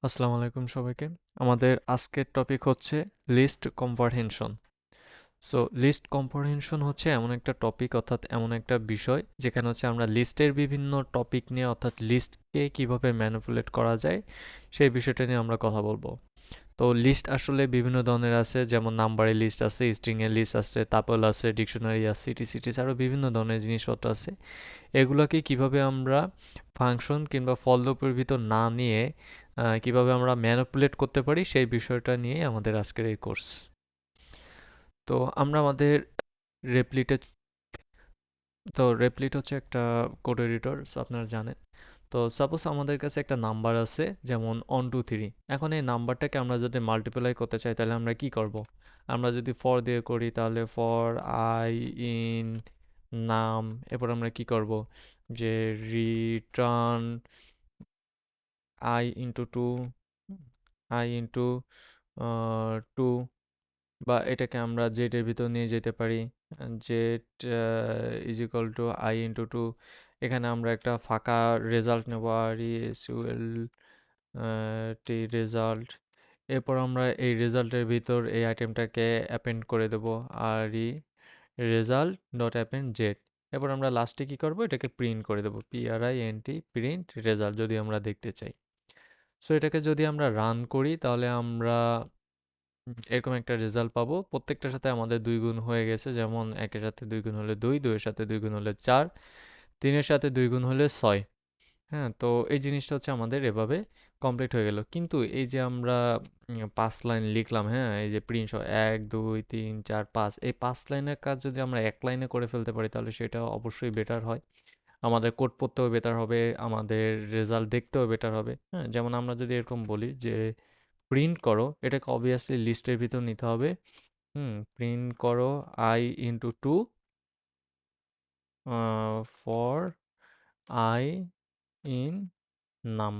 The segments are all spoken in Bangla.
আসসালামু আলাইকুম সবাইকে। আমাদের আজকের টপিক হচ্ছে লিস্ট কম্প্রহেনশন। সো লিস্ট কম্প্রহেনশন হচ্ছে এমন একটা টপিক অর্থাৎ এমন একটা বিষয় যেখানে হচ্ছে আমরা লিস্টের বিভিন্ন টপিক নিয়ে অর্থাৎ লিস্টকে কিভাবে ম্যানিপুলেট করা যায় সেই বিষয়টা নিয়ে আমরা কথা বলবো। তো লিস্ট আসলে বিভিন্ন ধরনের আছে, যেমন নাম্বারের লিস্ট আছে, স্ট্রিংয়ের লিস্ট আছে, টাপল আছে, ডিকশনারি আছে, ইটিসিটিস আরও বিভিন্ন ধরনের জিনিসপত্র আছে। এগুলোকে কিভাবে আমরা ফাংশন কিংবা ফল লুপের ভিতর না নিয়ে কিভাবে আমরা ম্যানিপুলেট করতে পারি সেই বিষয়টা নিয়ে আমাদের আজকের এই কোর্স। তো আমরা আমাদের রেপ্লিটে রেপ্লিট হচ্ছে একটা কোড এডিটর, আপনারা জানেন। তো সাপোজ আমাদের কাছে একটা নাম্বার আছে, যেমন 1 2 3। এখন এই নাম্বারটাকে আমরা যদি মাল্টিপ্লাই করতে চাই তাহলে আমরা কি করব? আমরা যদি ফর দিয়ে করি তাহলে ফর আই ইন নাম, এরপর আমরা কি করব যে return i into two, i into two, বা এটাকে আমরা জেডের ভিতর নিয়ে যেতে পারি। Z is equal to i into two. এখানে আমরা একটা ফাঁকা রেজাল্ট নেব, R E S U L T result. এরপর আমরা এই রেজাল্টের ভিতর এই আইটেমটাকে অ্যাপেন্ড করে দেব, আর ই রেজাল্ট ডট অ্যাপেন্ড জেড। এরপর আমরা লাস্টে কি করব, এটাকে প্রিন্ট করে দেবো, PRINT প্রিন্ট রেজাল্ট, যদি আমরা দেখতে চাই। সো এটাকে যদি আমরা রান করি তাহলে আমরা এরকম একটা রেজাল্ট পাবো। প্রত্যেকটার সাথে আমাদের 2 গুণ হয়ে গেছে, যেমন 1-এর সাথে 2 গুণ হলে 2, 2-এর সাথে 2 গুণ হলে 4, 3-এর সাথে 2 গুণ হলে 6। হ্যাঁ, তো এই জিনিসটা হচ্ছে আমাদের এভাবে কমপ্লিট হয়ে গেল। কিন্তু এই যে আমরা 5 লাইন লিখলাম, হ্যাঁ, এই যে প্রিন্ট 1 2 3 4 5, এই 5 লাইনের কাজ যদি আমরা 1 লাইনে করে ফেলতে পারি তাহলে সেটা অবশ্যই বেটার হয়। আমাদের কোড পড়তেও বেটার হবে, আমাদের রেজাল্ট দেখতেও বেটার হবে। হ্যাঁ, যেমন আমরা যদি এরকম বলি যে প্রিন্ট করো, এটাকে অবভিয়াসলি লিস্টের ভিতর নিতে হবে। প্রিন্ট করো i into two for i in num.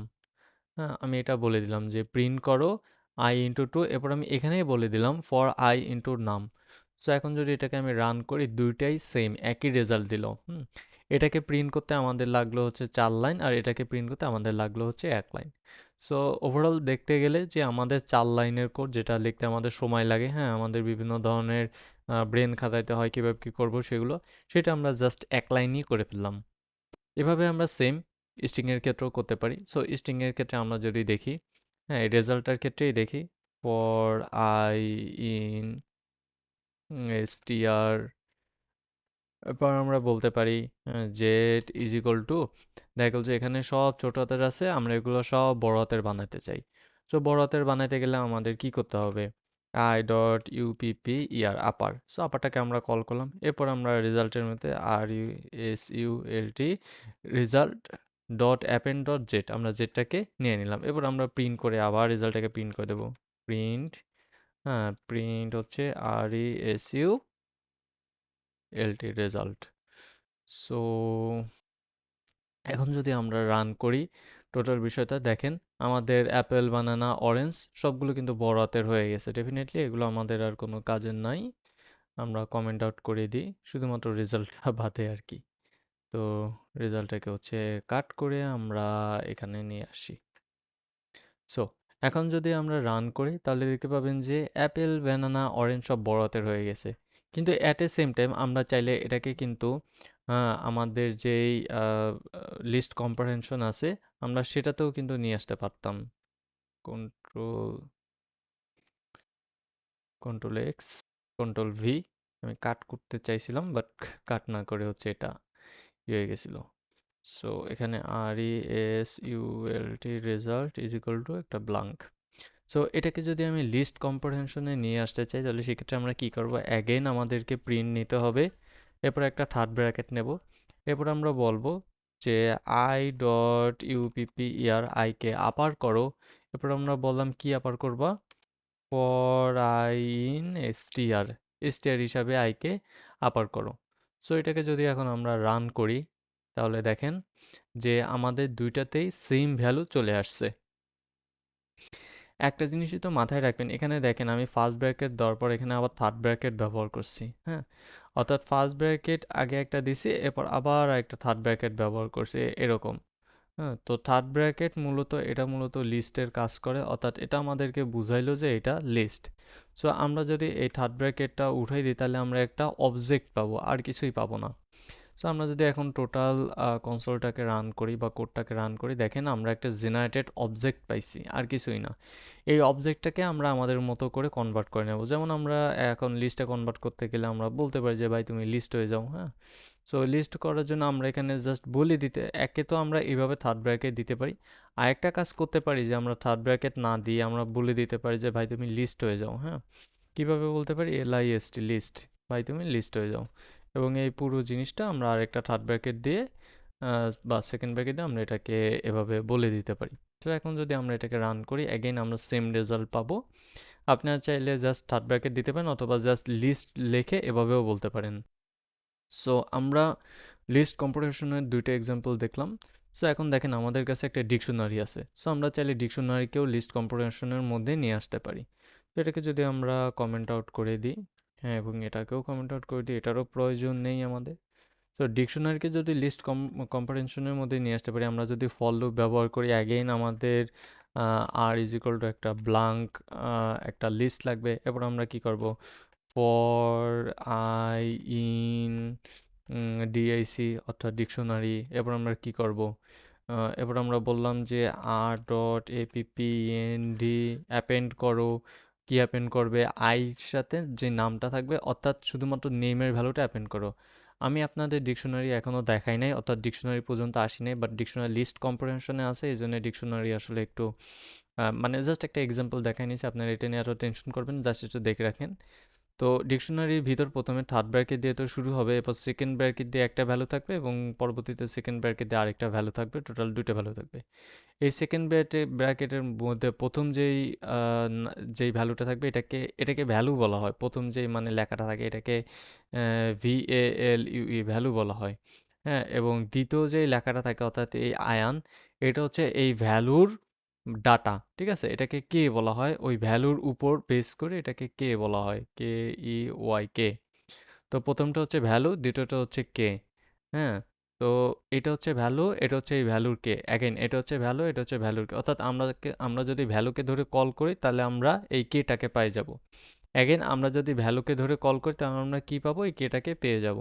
হ্যাঁ, আমি এটা বলে দিলাম যে প্রিন্ট করো আই ইন্টু টু, এরপর আমি এখানেই বলে দিলাম ফর আই ইন্টু নাম। সো এখন যদি এটাকে আমি রান করি, দুইটাই সেম একই রেজাল্ট দিল। এটাকে প্রিন্ট করতে আমাদের লাগলো হচ্ছে 4 লাইন, আর এটাকে প্রিন্ট করতে আমাদের লাগলো হচ্ছে 1 লাইন। সো ওভারঅল দেখতে গেলে যে আমাদের 4 লাইনের কোড যেটা লিখতে আমাদের সময় লাগে, হ্যাঁ, আমাদের বিভিন্ন ধরনের ব্রেন খাটাইতে হয় কীভাবে কী করবো সেগুলো, সেটা আমরা জাস্ট 1 লাইনই করে ফেললাম। এভাবে আমরা সেম স্ট্রিংয়ের ক্ষেত্রেও করতে পারি। সো স্ট্রিংয়ের ক্ষেত্রে আমরা যদি দেখি, হ্যাঁ, এই রেজাল্টটার ক্ষেত্রেই দেখি, ফর আই ইন str, এরপর আমরা বলতে পারি জেড ইজ ইকুয়াল টু, দেখা গেল যে এখানে সব ছোট হাতের আছে, আমরা এগুলো সব বড় হাতের বানাতে চাই। সো বড় হাতের বানাইতে গেলে আমাদের কি করতে হবে, i dot upper upper. So আপারটাকে আমরা কল করলাম, এরপর আমরা রেজাল্টের মধ্যে RUSULT result dot append dot Z, আমরা জেডটাকে নিয়ে নিলাম। এরপর আমরা প্রিন্ট করে আবার রেজাল্টটাকে প্রিন্ট করে দেবো, প্রিন্ট, হ্যাঁ, প্রিন্ট হচ্ছে RESULT রেজাল্ট। সো এখন যদি আমরা রান করি, টোটাল বিষয়টা দেখেন, আমাদের অ্যাপেল, বানানা, অরেঞ্জ সবগুলো কিন্তু বড় হাতের হয়ে গেছে। ডেফিনেটলি এগুলো আমাদের আর কোনো কাজের নাই, আমরা কমেন্ট আউট করে দিই, শুধুমাত্র রেজাল্টটা বাদে আর কি। তো রেজাল্টটাকে হচ্ছে কাট করে আমরা এখানে নিয়ে আসি। সো এখন যদি আমরা রান করি তাহলে দেখতে পাবেন যে অ্যাপেল, ব্যানানা, অরেঞ্জ সব বড় হাতের হয়ে গেছে। কিন্তু অ্যাট এ সেম টাইম আমরা চাইলে এটাকে কিন্তু আমাদের যেই লিস্ট কম্প্রিহেনশন আছে আমরা সেটাতেও কিন্তু নিয়ে আসতে পারতাম। Control control x, control V, আমি কাট করতে চাইছিলাম বাট কাট না করে হচ্ছে এটা হয়ে গেছিলো। সো এখানে RESULT result is equal two একটা ব্লাঙ্ক। সো এটাকে যদি আমি লিস্ট কম্প্রিহেনশনে নিয়ে আসতে চাই তাহলে সেক্ষেত্রে আমরা কি করব, অ্যাগেন আমাদেরকে প্রিন্ট নিতে হবে, এরপর একটা থার্ড ব্র্যাকেট নেব, এরপর আমরা বলবো যে আই ডট ইউপিপি ইয়ার আইকে আপার করো, এরপর আমরা বললাম কি আপার করবা, for i in STR, STR হিসাবে আইকে আপার করো। সো এটাকে যদি এখন আমরা রান করি তাহলে দেখেন যে আমাদের দুইটাতেই সেম ভ্যালু চলে আসছে। একটা জিনিসই তো মাথায় রাখবেন, এখানে দেখেন আমি ফার্স্ট ব্র্যাকেট দেওয়ার পর এখানে আবার থার্ড ব্র্যাকেট ব্যবহার করছি, হ্যাঁ, অর্থাৎ ফার্স্ট ব্র্যাকেট আগে একটা দিছি, এরপর আবার একটা থার্ড ব্র্যাকেট ব্যবহার করছি, এরকম। হ্যাঁ, তো থার্ড ব্র্যাকেট মূলত এটা মূলত লিস্টের কাজ করে, অর্থাৎ এটা আমাদেরকে বুঝাইলো যে এটা লিস্ট। সো আমরা যদি এই থার্ড ব্র্যাকেটটা উঠাই দিই তাহলে আমরা একটা অবজেক্ট পাবো, আর কিছুই পাবো না। সো আমরা যদি এখন টোটাল কনসোলটাকে রান করি বা কোডটাকে রান করি, দেখেন আমরা একটা জেনারেটেড অবজেক্ট পাইছি, আর কিছুই না। এই অবজেক্টটাকে আমরা আমাদের মতো করে কনভার্ট করে নেব। যেমন আমরা এখন লিস্টে কনভার্ট করতে গেলে আমরা বলতে পারি যে ভাই তুমি লিস্ট হয়ে যাও, হ্যাঁ। সো লিস্ট করার জন্য আমরা এখানে জাস্ট বলে দিতে, একে তো আমরা এইভাবে থার্ড ব্র্যাকেট দিতে পারি। আরেকটা কাজ করতে পারি যে আমরা থার্ড ব্র্যাকেট না দিয়ে আমরা বলে দিতে পারি যে ভাই তুমি লিস্ট হয়ে যাও, হ্যাঁ। কীভাবে বলতে পারি? LIST, লিস্ট, ভাই তুমি লিস্ট হয়ে যাও। এবং এই পুরো জিনিসটা আমরা আরেকটা থার্ড ব্র্যাকেট দিয়ে বা সেকেন্ড ব্র্যাকেট দিয়ে আমরা এটাকে এভাবে বলে দিতে পারি। তো এখন যদি আমরা এটাকে রান করি, অ্যাগেইন আমরা সেম রেজাল্ট পাবো। আপনারা চাইলে জাস্ট থার্ড ব্র্যাকেট দিতে পারেন, অথবা জাস্ট লিস্ট লিখে এভাবেও বলতে পারেন। সো আমরা লিস্ট কম্পারিশনের দুইটা এক্সাম্পল দেখলাম। সো এখন দেখেন আমাদের কাছে একটা ডিকশনারি আছে। সো আমরা চাইলে ডিকশনারিকেও লিস্ট কম্পারিশনের মধ্যে নিয়ে আসতে পারি। তো এটাকে যদি আমরা কমেন্ট আউট করে দিই, হ্যাঁ, এবং এটাকেও কমেন্ট আউট করে দিই, এটারও প্রয়োজন নেই আমাদের। তো ডিকশনারিকে যদি লিস্ট কম্পারিশনের মধ্যে নিয়ে আসতে পারি, আমরা যদি ফর লুপ ব্যবহার করি, অ্যাগেইন আমাদের আর ইজ ইকুয়াল টু একটা ব্লাঙ্ক একটা লিস্ট লাগবে। এরপর আমরা কি করব? ফর আই ইন ডিআইসি অর্থাৎ ডিকশনারি। এরপর আমরা কি করব? এরপর আমরা বললাম যে আর ডট append অ্যাপেন্ড করো। কি অ্যাপেন্ড করবে? আইর সাথে যে নামটা থাকবে, অর্থাৎ শুধুমাত্র নেমের ভ্যালুটা অ্যাপেন্ড করো। আমি আপনাদের ডিকশনারি এখনও দেখাই নাই, অর্থাৎ ডিকশনারি পর্যন্ত আসি নাই, বাট ডিকশনারি লিস্ট কম্প্রিহেনশনে আছে, এই জন্য ডিকশনারি আসলে একটু মানে জাস্ট একটা এক্সাম্পল দেখাই নিয়েছি। আপনারা এটা নিয়ে এত টেনশন করবেন, জাস্ট একটু দেখে রাখেন। তো ডিকশনারির ভিতর প্রথমে থার্ড ব্র্যাকেট দিয়ে তো শুরু হবে, এরপর সেকেন্ড ব্র্যাকেট দিয়ে একটা ভ্যালু থাকবে, এবং পরবর্তীতে সেকেন্ড ব্র্যাকেট দিয়ে আরেকটা ভ্যালু থাকবে, টোটাল দুইটা ভ্যালু থাকবে। এই সেকেন্ড ব্র্যাকেটের মধ্যে প্রথম যেই ভ্যালুটা থাকবে, এটাকে ভ্যালু বলা হয়। প্রথম যেই মানে লেখাটা থাকে এটাকে VALUE ভ্যালু বলা হয়, হ্যাঁ। এবং দ্বিতীয় যেই লেখাটা থাকে অর্থাৎ এই আয়ান, এটা হচ্ছে এই ভ্যালুর ডাটা, ঠিক আছে। এটাকে কে বলা হয়, ওই ভ্যালুর উপর বেস করে এটাকে কে বলা হয়, KEY। তো প্রথমটা হচ্ছে ভ্যালু, দ্বিতীয়টা হচ্ছে কে, হ্যাঁ। তো এটা হচ্ছে ভ্যালু, এটা হচ্ছে এই ভ্যালুর কে, অ্যাগেন এটা হচ্ছে ভ্যালু, এটা হচ্ছে ভ্যালুর কে, অর্থাৎ আমরা যদি ভ্যালুকে ধরে কল করি তাহলে আমরা এই কেটাকে পাই যাব। অ্যাগেন আমরা যদি ভ্যালুকে ধরে কল করি তাহলে আমরা কি পাবো? এই কেটাকে পেয়ে যাব,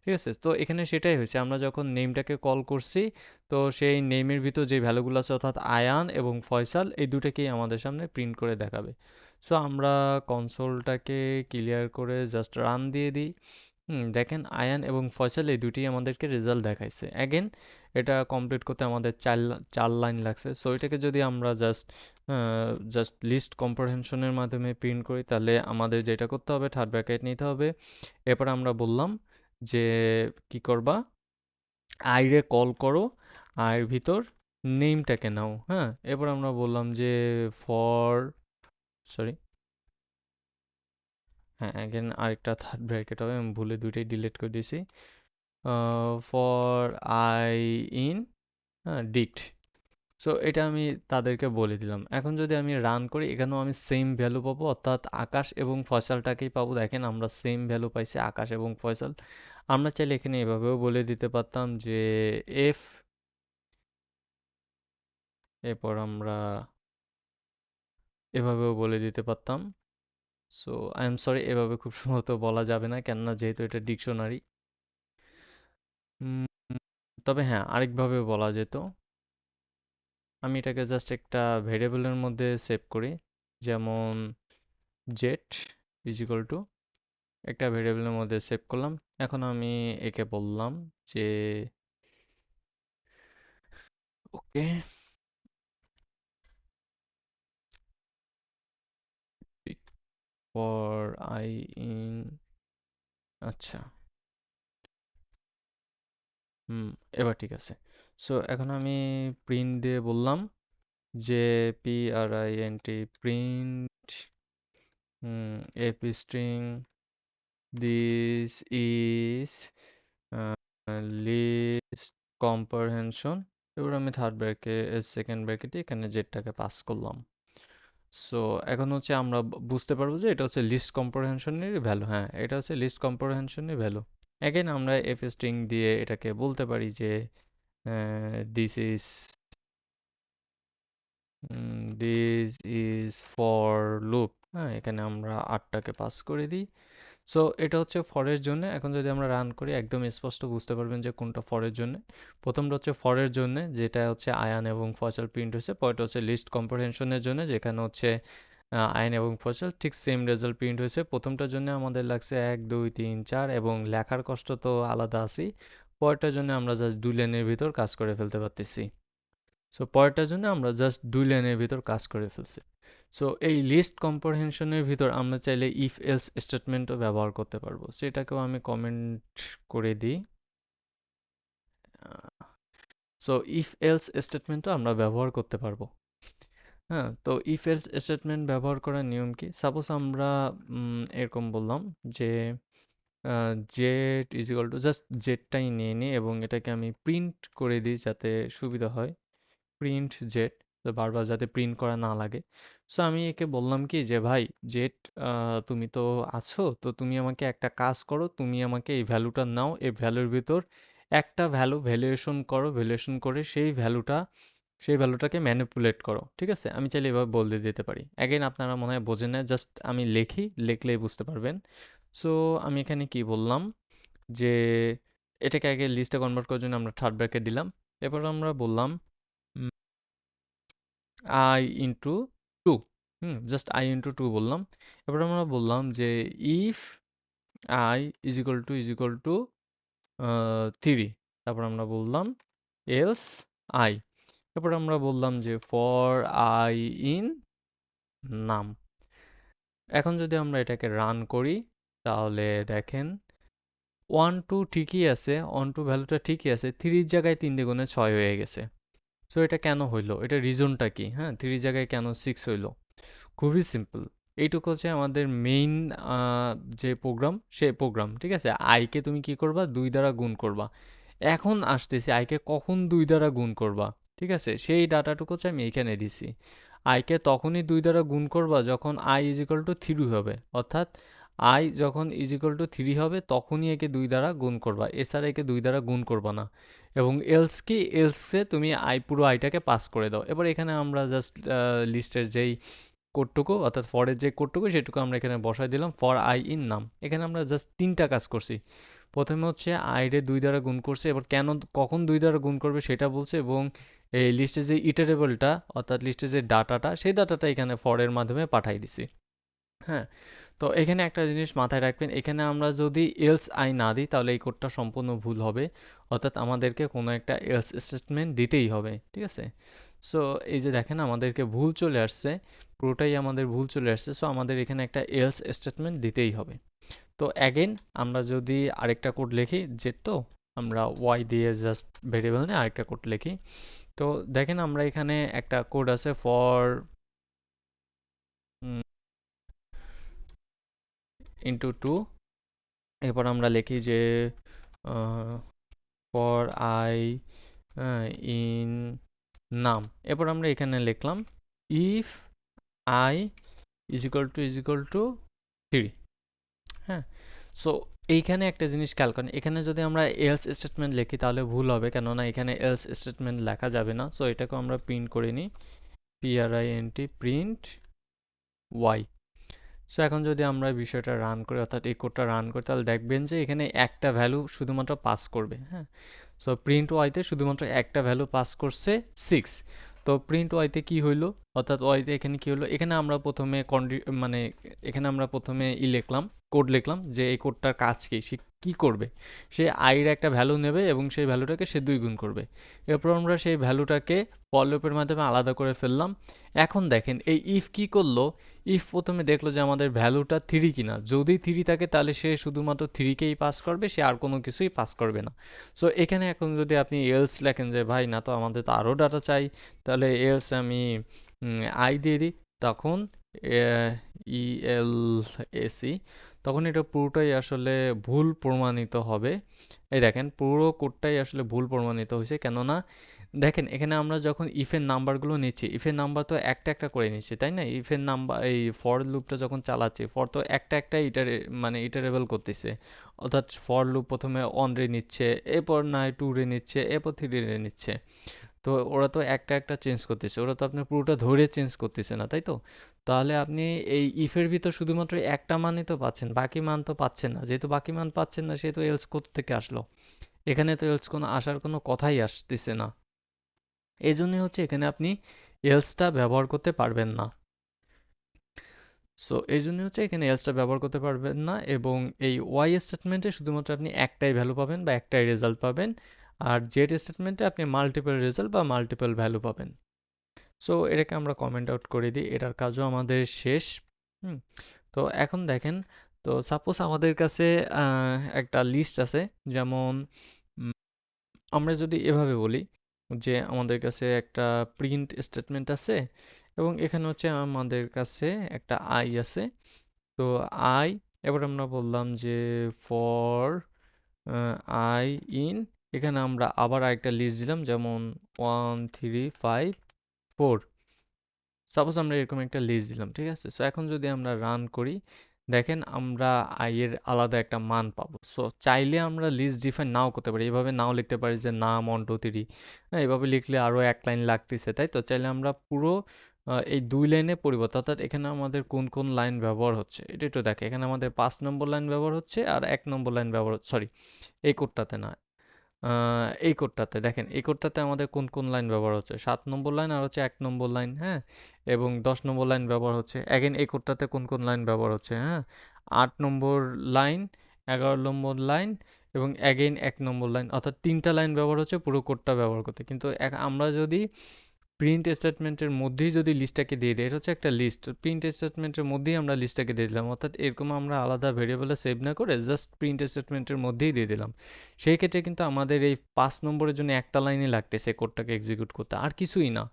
ঠিক আছে। তো এখানে সেটাই হয়েছে, আমরা যখন নেমটাকে কল করছি, তো সেই নেমের ভিতর যে ভ্যালুগুলো আছে অর্থাৎ আয়ান এবং ফয়সাল, এই দুটাকেই আমাদের সামনে প্রিন্ট করে দেখাবে। সো আমরা কনসোলটাকে ক্লিয়ার করে জাস্ট রান দিয়ে দিই। দেখেন আয়ান এবং ফয়সাল এই দুটি আমাদেরকে রেজাল্ট দেখাইছে। অ্যাগেন এটা কমপ্লিট করতে আমাদের চার লাইন লাগছে। সো এটাকে যদি আমরা জাস্ট লিস্ট কম্প্রিহেনশনের মাধ্যমে প্রিন্ট করি, তাহলে আমাদের যেটা করতে হবে, থার্ড ব্র্যাকেট নিতে হবে। এরপর আমরা বললাম যে কি করবা? আইরে কল করো, আয়ের ভিতর নেমটাকে নাও, হ্যাঁ। এরপর আমরা বললাম যে ফর, সরি, হ্যাঁ, অ্যাগেন আরেকটা থার্ড ব্র্যাকেট হবে, আমি ভুলে দুইটাই ডিলিট করে দিয়েছি। For i in dict. So এটা আমি তাদেরকে বলে দিলাম। এখন যদি আমি রান করি, এখানেও আমি সেম ভ্যালু পাবো, অর্থাৎ আকাশ এবং ফয়সালটাকেই পাবো। দেখেন আমরা সেম ভ্যালু পাইছি, আকাশ এবং ফয়সাল। আমরা চাইলে এখানে এভাবেও বলে দিতে পারতাম যে এফ, এরপর আমরা এভাবেও বলে দিতে পারতাম। সো আই এম সরি, এভাবে খুব সম্ভবত বলা যাবে না, কেননা যেহেতু এটা ডিকশনারি। তবে হ্যাঁ, আরেকভাবে বলা যেত। আমি এটাকে জাস্ট একটা ভেরিয়েবলের মধ্যে সেভ করি, যেমন জেট ইজ ইকুয়াল টু একটা ভেরিয়েবলের মধ্যে সেভ করলাম। এখন আমি একে বললাম যে ওকে, ফর আই ইন, আচ্ছা, এবার ঠিক আছে। সো এখন আমি প্রিন্ট দিয়ে বললাম যে PRINT print AP string this is list comprehension. এবার আমি থার্ড ব্র্যাকেট সেকেন্ড ব্র্যাকেটে এখানে জেডটাকে পাস করলাম। সো এখন হচ্ছে আমরা বুঝতে পারবো যে এটা হচ্ছে লিস্ট কম্প্রিহেনশনের ভ্যালু, হ্যাঁ, এটা হচ্ছে লিস্ট কম্প্রিহেনশনের ভ্যালু। অ্যাগেন আমরা এফ স্ট্রিং দিয়ে এটাকে বলতে পারি যে this is this is for loop. হ্যাঁ, এখানে আমরা 8টাকে পাস করে দিই। সো এটা হচ্ছে ফরের জন্য। এখন যদি আমরা রান করি একদম স্পষ্ট বুঝতে পারবেন যে কোনটা ফরের জন্য। প্রথমটা হচ্ছে ফরের জন্য, যেটা হচ্ছে আয়ান এবং ফসল প্রিন্ট হয়েছে। পরেরটা হচ্ছে লিস্ট কম্প্রিহেনশনের জন্য, যেখানে হচ্ছে আয়ান এবং ফসল ঠিক সেম রেজাল্ট প্রিন্ট হয়েছে। প্রথমটার জন্য আমাদের লাগছে 1 2 3 4 এবং লেখার কষ্ট তো আলাদা আছেই। পরেরটার জন্য আমরা জাস্ট 2 লাইনের ভিতর কাজ করে ফেলতে পারতেছি। সো পরেরটার জন্য আমরা জাস্ট 2 লাইনের ভিতর কাজ করে ফেলছি। সো এই লিস্ট কম্প্রিহেনশনের ভিতর আমরা চাইলে ইফ এলস স্টেটমেন্টও ব্যবহার করতে পারবো, সেটাকেও আমি কমেন্ট করে দিই। সো ইফ এলস স্টেটমেন্টও আমরা ব্যবহার করতে পারবো। হ্যাঁ, তো ইফ এলস স্টেটমেন্ট ব্যবহার করার নিয়ম কি? সাপোজ আমরা এরকম বললাম যে Z is equal to, just জেডটাই নিয়ে নিই এবং এটাকে আমি প্রিন্ট করে দিই যাতে সুবিধা হয়। প্রিন্ট জেড, তো বারবার যাতে প্রিন্ট করা না লাগে। সো আমি একে বললাম কি যে ভাই জেড, তুমি তো আছো, তো তুমি আমাকে একটা কাজ করো, তুমি আমাকে এই ভ্যালুটা নাও, এই ভ্যালুর ভিতর একটা ভ্যালু ভ্যালুয়েশন করো, ভ্যালুয়েশন করে সেই ভ্যালুটাকে ম্যানিপুলেট করো। ঠিক আছে, আমি চাইলে এভাবে বলে দিতে পারি। অ্যাগেন আপনারা মনে হয় বোঝেন না, জাস্ট আমি লিখলেই বুঝতে পারবেন। সো আমি এখানে কি বললাম যে এটাকে আগে লিস্টে কনভার্ট করার জন্য আমরা থার্ড ব্র্যাকেট দিলাম। এরপর আমরা বললাম i into two, just i into two বললাম। এবার আমরা বললাম যে if i is equal to 3, তারপর আমরা বললাম এলস আই। এরপর আমরা বললাম যে ফর আই ইন নাম। এখন যদি আমরা এটাকে রান করি তাহলে দেখেন 1 2 ঠিকই আছে, 1 2 ভ্যালুটা ঠিকই আছে, 3 জায়গায় 3 দ্বিগুণে 6 হয়ে গেছে। সো এটা কেন হইলো, এটা রিজনটা কি? হ্যাঁ, 3 জায়গায় কেন 6 হইলো? খুবই সিম্পল। এইটুকু হচ্ছে আমাদের মেইন যে প্রোগ্রাম, সে প্রোগ্রাম। ঠিক আছে, আইকে তুমি কি করবা, 2 দ্বারা গুণ করবা। এখন আসতেছি আইকে কখন 2 দ্বারা গুণ করবা। ঠিক আছে, সেই ডাটাটুকু হচ্ছে আমি এইখানে দিছি। আইকে তখনই 2 দ্বারা গুণ করবা যখন আই ইজ ইকুয়াল টু 3 হবে, অর্থাৎ আই যখন ইজ ইকুয়াল টু 3 হবে তখনই একে 2 দ্বারা গুণ করবা, এছাড়া একে 2 দ্বারা গুণ করবা না। এবং এলস কি, এলসে তুমি পুরো আইটাকে পাস করে দাও। এবার এখানে আমরা জাস্ট লিস্টের যেই কোডটুকু, অর্থাৎ ফরের যে কোডটুকু সেটুকু আমরা এখানে বসাই দিলাম, ফর আই ইন নাম। এখানে আমরা জাস্ট 3টা কাজ করছি। প্রথমে হচ্ছে আইরে 2 দ্বারা গুণ করছে, এবার কখন 2 দ্বারা গুণ করবে সেটা বলছে, এবং এই লিস্টে যে ইটারেবলটা, অর্থাৎ লিস্টে যে ডাটাটা, সেই ডাটাটা এখানে ফরের মাধ্যমে পাঠাই দিছি। হ্যাঁ, তো এখানে একটা জিনিস মাথায় রাখবেন, এখানে আমরা যদি এলস আই না দিই তাহলে এই কোডটা সম্পূর্ণ ভুল হবে, অর্থাৎ আমাদেরকে কোনো একটা এলস স্টেটমেন্ট দিতেই হবে। ঠিক আছে, সো এই যে দেখেন আমাদেরকে ভুল চলে আসছে, পুরোটাই আমাদের ভুল চলে আসছে। সো আমাদের এখানে একটা এলস স্টেটমেন্ট দিতেই হবে। তো অ্যাগেন আমরা যদি আরেকটা কোড লিখি, যে তো আমরা ওয়াই দিয়ে জাস্ট ভেরিয়েবল নিয়ে আরেকটা কোড লিখি। তো দেখেন আমরা এখানে একটা কোড আছে ফর ইন্টু টু। এরপর আমরা লিখি যে ফর আই ইন নাম। এরপর আমরা এখানে লিখলাম if i is equal to 3। হ্যাঁ, সো এইখানে একটা জিনিস খেয়াল করেন, এখানে যদি আমরা এলস স্টেটমেন্ট লিখি তাহলে ভুল হবে, কেননা এখানে এলস স্টেটমেন্ট লেখা যাবে না। সো এটাকে আমরা প্রিন্ট করে নিই, PRINT প্রিন্ট ওয়াই। সো এখন যদি আমরা বিষয়টা রান করি, অর্থাৎ এই কোডটা রান করি, তাহলে দেখবেন যে এখানে একটা ভ্যালু শুধুমাত্র পাস করবে। হ্যাঁ, সো প্রিন্ট ওয়াইতে শুধুমাত্র একটা ভ্যালু পাস করছে 6। তো প্রিন্ট ওয়াইতে কি হইলো, অর্থাৎ ওয়াইতে এখানে কি হলো, এখানে আমরা প্রথমে মানে এখানে আমরা প্রথমে লিখলাম, কোড লিখলাম যে এই কোডটার কাজ কি, সে কী করবে। সে আইয়ের একটা ভ্যালু নেবে এবং সেই ভ্যালুটাকে সে 2 গুণ করবে। এরপর আমরা সেই ভ্যালুটাকে ফর লুপের মাধ্যমে আলাদা করে ফেললাম। এখন দেখেন এই ইফ কি করলো, ইফ প্রথমে দেখলো যে আমাদের ভ্যালুটা 3 কিনা, যদি 3 থাকে তাহলে সে শুধুমাত্র 3কেই পাস করবে, সে আর কোনো কিছুই পাস করবে না। সো এখানে এখন যদি আপনি এলস লেখেন যে ভাই না, তো আমাদের তো আরও ডাটা চাই, তাহলে এলস আমি আই দিয়ে দিই, তখন ELSE, তখন এটা পুরোটাই আসলে ভুল প্রমাণিত হবে। এই দেখেন পুরো কোডটাই আসলে ভুল প্রমাণিত হয়েছে, কেননা দেখেন এখানে আমরা যখন ইফের নাম্বারগুলো নিচ্ছি, ইফের নাম্বার তো একটা একটা করে নিচ্ছি, তাই না? ইফের নাম্বার, এই ফর লুপটা যখন চালাচ্ছি, ফর তো একটা একটা ইটারেবল করতেছে, অর্থাৎ ফর লুপ প্রথমে 1 রে নিচ্ছে, এরপর 2 রে নিচ্ছে, এরপর 3 রে নিচ্ছে। তো ওরা তো একটা একটা চেঞ্জ করতেছে, ওরা তো আপনার পুরোটা ধরে চেঞ্জ করতেছে না, তাই তো? তাহলে আপনি এই ইফের ভিতর শুধুমাত্র একটা মানই তো পাচ্ছেন, বাকি মান তো পাচ্ছেন না। যেহেতু বাকি মান পাচ্ছেন না, সেহেতু এলস কোথা থেকে আসলো? এখানে তো এলস কোনো আসার কোনো কথাই আসতেছে না। এই জন্যই হচ্ছে এখানে আপনি এলসটা ব্যবহার করতে পারবেন না। সো এই জন্য হচ্ছে এখানে এলসটা ব্যবহার করতে পারবেন না, এবং এই ওয়াই স্টেটমেন্টে শুধুমাত্র আপনি একটাই ভ্যালু পাবেন বা একটাই রেজাল্ট পাবেন, আর জেড স্টেটমেন্টে আপনি মাল্টিপল রেজাল্ট বা মাল্টিপল ভ্যালু পাবেন। সো এটাকে আমরা কমেন্ট আউট করে দিই, এটার কাজও আমাদের শেষ। হুম। তো এখন দেখেন, তো সাপোজ আমাদের কাছে একটা লিস্ট আছে, যেমন আমরা যদি এভাবে বলি যে আমাদের কাছে একটা প্রিন্ট স্টেটমেন্ট আছে, এবং এখানে হচ্ছে আমাদের কাছে একটা আই আছে। তো আই, এবার আমরা বললাম যে ফর আই ইন, এখানে আমরা আবার আরেকটা লিস্ট দিলাম, যেমন 1 3 5 4। সাপোজ আমরা এরকম একটা লিস্ট দিলাম, ঠিক আছে? সো এখন যদি আমরা রান করি, দেখেন আমরা আই এর আলাদা একটা মান পাবো। সো চাইলে আমরা লিস্ট ডিফাইন নাও করতে পারি, এভাবে নাও লিখতে পারি যে নাম 1 2 3। হ্যাঁ, এভাবে লিখলে আরও এক লাইন লাগতেছে, তাই তো? চাইলে আমরা পুরো এই 2 লাইনে পরিবর্তন, অর্থাৎ এখানে আমাদের কোন কোন লাইন ব্যবহার হচ্ছে এটা একটু দেখে। এখানে আমাদের 5 নম্বর লাইন ব্যবহার হচ্ছে, আর 1 নম্বর লাইন ব্যবহার হচ্ছে, সরি এই কোডটাতে না, এই কোডটাতে দেখেন, এই কোডটাতে আমাদের কোন কোন লাইন ব্যবহার হচ্ছে, 7 নম্বর লাইন আর হচ্ছে 1 নম্বর লাইন, হ্যাঁ, এবং 10 নম্বর লাইন ব্যবহার হচ্ছে। অ্যাগেন এই কোডটাতে কোন কোন লাইন ব্যবহার হচ্ছে, হ্যাঁ, 8 নম্বর লাইন, 11 নম্বর লাইন, এবং অ্যাগেইন 1 নম্বর লাইন, অর্থাৎ 3টা লাইন ব্যবহার হচ্ছে পুরো কোডটা ব্যবহার করতে। কিন্তু আমরা যদি প্রিন্ট স্টেটমেন্টের মধ্যেই যদি লিস্টটাকে দিয়ে দিই, এটা হচ্ছে একটা লিস্ট, প্রিন্ট স্টেটমেন্টের মধ্যেই আমরা লিস্টটাকে দিয়ে দিলাম, অর্থাৎ এরকম আমরা আলাদা ভেরিয়েবলে সেভ না করে জাস্ট প্রিন্ট স্টেটমেন্টের মধ্যেই দিয়ে দিলাম। সেই ক্ষেত্রে কিন্তু আমাদের এই 5 নম্বরের জন্য একটা লাইনই লাগতেছে কোডটাকে এক্সিকিউট করতে, আর কিছুই না।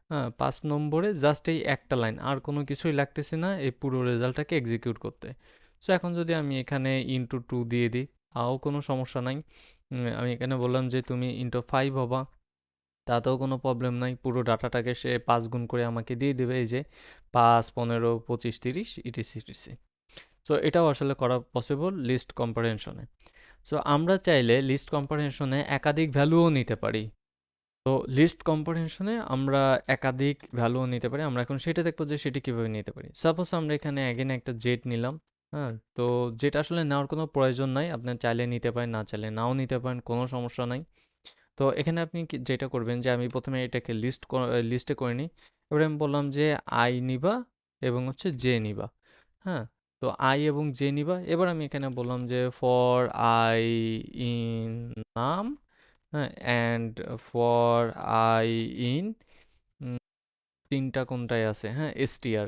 হ্যাঁ, 5 নম্বরে জাস্ট এই একটা লাইন, আর কোনো কিছুই লাগতেছে না এই পুরো রেজাল্টটাকে এক্সিকিউট করতে। সো এখন যদি আমি এখানে *2 দিয়ে দিই, তাও কোনো সমস্যা নাই। আমি এখানে বললাম যে তুমি *5 হবা, তাতেও কোনো প্রবলেম নাই। পুরো ডাটাটাকে সে 5 গুণ করে আমাকে দিয়ে দেবে, এই যে 5 15 25 30 ইটিসি ইটিসি। সো এটাও আসলে করা পসিবল লিস্ট কম্পারেনশনে। সো আমরা চাইলে লিস্ট কম্পারেনশনে একাধিক ভ্যালুও নিতে পারি। তো লিস্ট কম্পারেনশনে আমরা একাধিক ভ্যালুও নিতে পারি। আমরা এখন সেটা দেখবো যে সেটি কীভাবে নিতে পারি। সাপোজ আমরা এখানে অ্যাগেন একটা জেড নিলাম। হ্যাঁ, তো যেটা আসলে নেওয়ার কোনো প্রয়োজন নাই, আপনার চাইলে নিতে পারেন, না চাইলে নাও নিতে পারেন, কোনো সমস্যা নাই। তো এখানে আপনি যেটা করবেন যে আমি প্রথমে এটাকে লিস্টে করে নিই। এবারে আমি বললাম যে আই নিবা এবং হচ্ছে জে নিবা। হ্যাঁ, তো আই এবং জে নিবা। এবার আমি এখানে বললাম যে ফর আই ইন নাম, হ্যাঁ, অ্যান্ড ফর আই ইন 3টা কোনটায় আছে, হ্যাঁ, এসটিআর,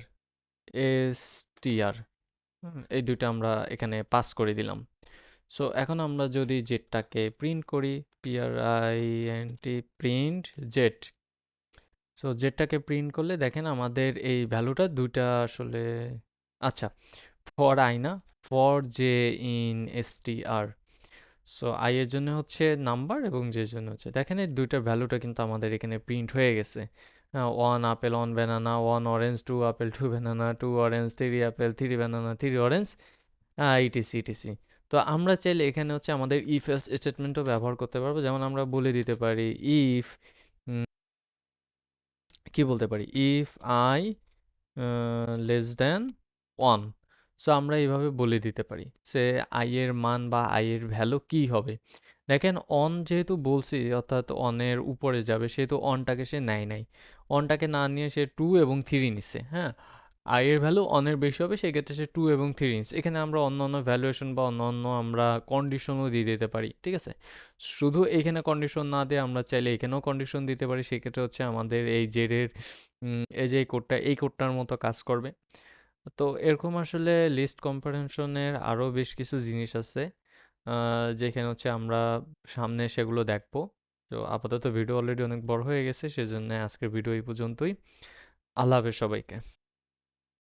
এই দুইটা আমরা এখানে পাস করে দিলাম। সো এখন আমরা যদি জেডটাকে প্রিন্ট করি, PRINT প্রিন্ট জেড। সো জেডটাকে প্রিন্ট করলে দেখেন আমাদের এই ভ্যালুটা দুইটা আসলে, আচ্ছা, ফর আই না, for j in STR. So i এর জন্য হচ্ছে নাম্বার এবং জে এর জন্য হচ্ছে, দেখেন এই দুইটার ভ্যালুটা কিন্তু আমাদের এখানে প্রিন্ট হয়ে গেছে। 1 apple 1 banana, 1 orange, 2 apple 2 banana, 2 orange, 3 apple 3 banana, 3 orange, etc etc. তো আমরা চাইলে এখানে হচ্ছে আমাদের ইফ এলস স্টেটমেন্টও ব্যবহার করতে পারবো, যেমন আমরা বলে দিতে পারি ইফ, কি বলতে পারি, if I less than 1। So আমরা এইভাবে বলে দিতে পারি সে আই এর মান বা আই এর ভ্যালু কী হবে। দেখেন অন যেহেতু বলছি, অর্থাৎ অনের উপরে যাবে, সেহেতু অনটাকে সে নেয় নাই, অনটাকে না নিয়ে সে 2 এবং 3 নিচ্ছে। হ্যাঁ, আই এর ভ্যালু অনের বেশি হবে, সেক্ষেত্রে সে 2 এবং 3 নিচ্ছে। এখানে আমরা অন্য অন্য ভ্যালুয়েশন বা অন্য অন্য আমরা কন্ডিশনও দিয়ে দিতে পারি, ঠিক আছে? শুধু এইখানে কন্ডিশন না দিয়ে আমরা চাইলে এখানেও কন্ডিশন দিতে পারি, সেক্ষেত্রে হচ্ছে আমাদের এই জেডের এই যে এই কোডটার মতো কাজ করবে। তো এরকম আসলে লিস্ট কম্পারেনশনের আরও বেশ কিছু জিনিস আছে, যেখানে হচ্ছে আমরা সামনে সেগুলো দেখবো। তো আপাতত ভিডিও অলরেডি অনেক বড় হয়ে গেছে, সেজন্য আজকের ভিডিও এই পর্যন্তই। আল্লাহ হাফেজ সবাইকে।